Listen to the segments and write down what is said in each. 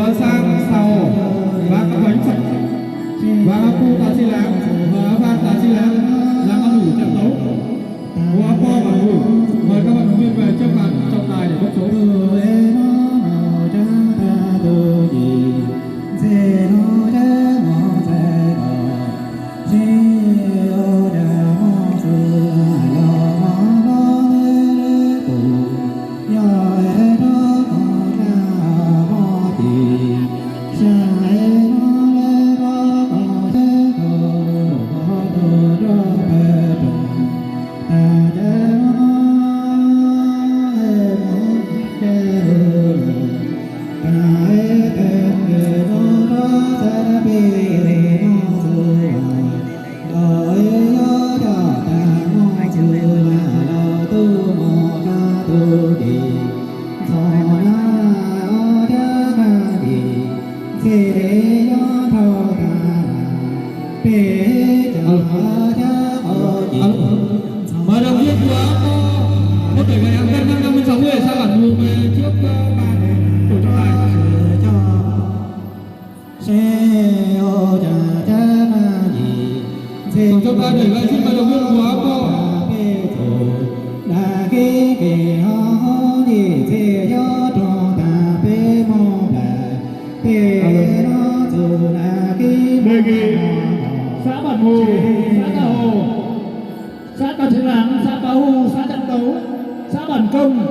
hứa sang sau và các bánh phật và các cô ta chi láng và ban ta chi láng là ăn đủ trận đấu của po và đủ. Mời các bạn ứng viên về trước màn trọng tài để bốc số. Mời đồng viên của có thể ngày em năm 56 người sang bản mùa về trước ban tổ trọng tài. Tổ trọng tài đẩy lại xin mời đồng viên của po. Đề nghị xã Bản Hồ, xã Tà Hồ, xã Tà Trường Láng, xã Pá Hu, xã Trạm Tấu, xã Bản Công,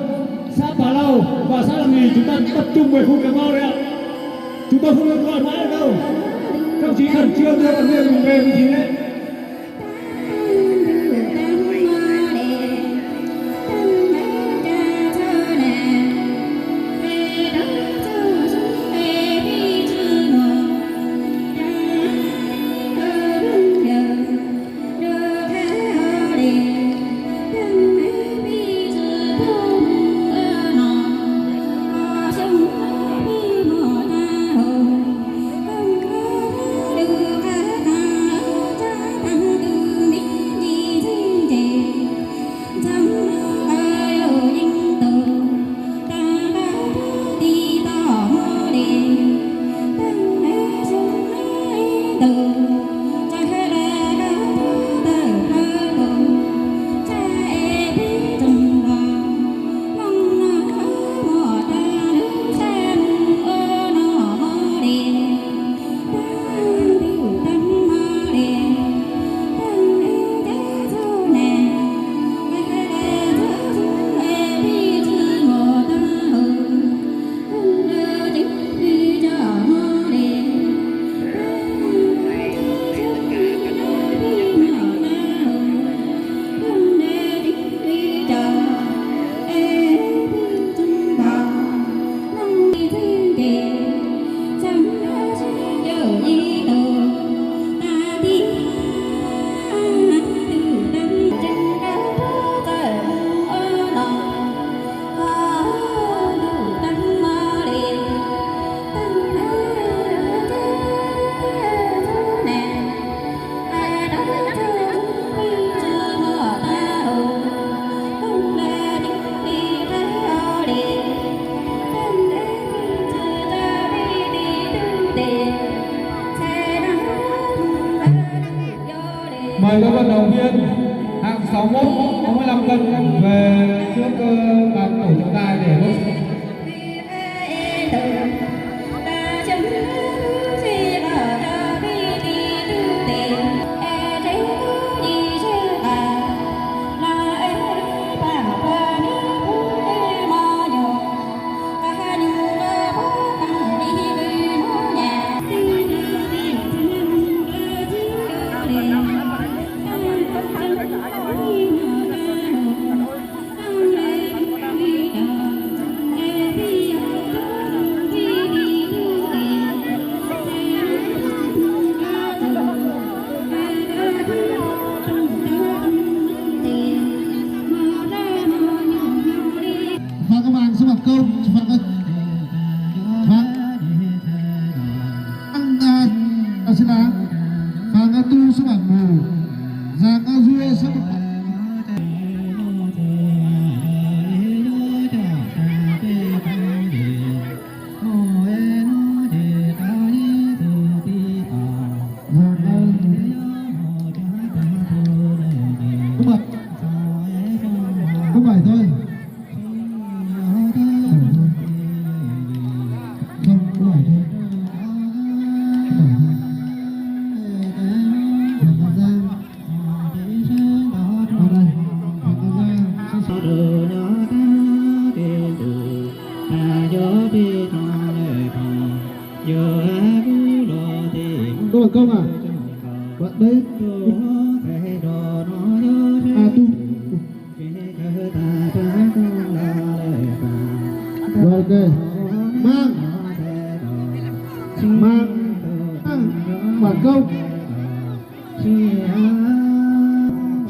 xã Pá Lau và xã Làng Nghì chúng ta tập trung về khu Cà Mau đấy ạ. Chúng tôi không được gọi mãi ở đâu. Các đồng chí khẩn trương đưa vận động viên mình về vị trí đấy. Mời các vận động viên hạng 61, 65 cân về trước ban tổ trọng tài để bốc số. Cô bằng công à? Bạn đấy. À tu. Rồi ok. Mang. Bản công.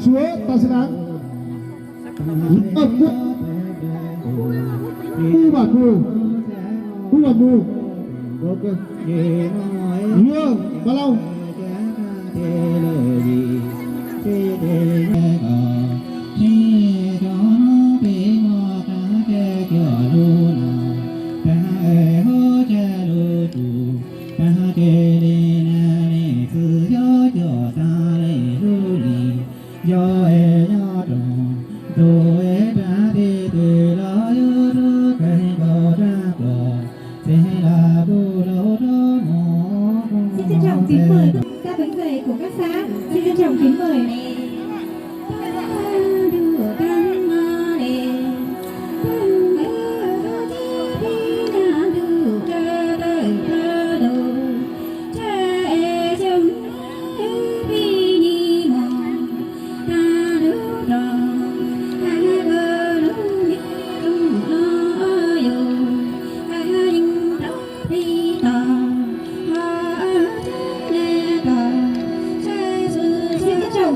Chúa ta sẽ đáng. Âm quốc. Bu bản mù. Bu bản mù. Ok. Nhường. Bao lâu? Xin trân trọng kính mời các bánh dày của các xã. Xin trân trọng kính mời.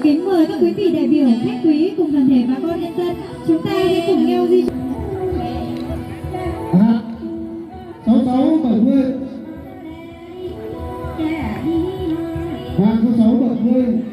Kính mời các quý vị đại biểu, khách quý cùng toàn thể bà con nhân dân, chúng ta hãy cùng nhau di chuyển. 66 70. Hàng số 6 70.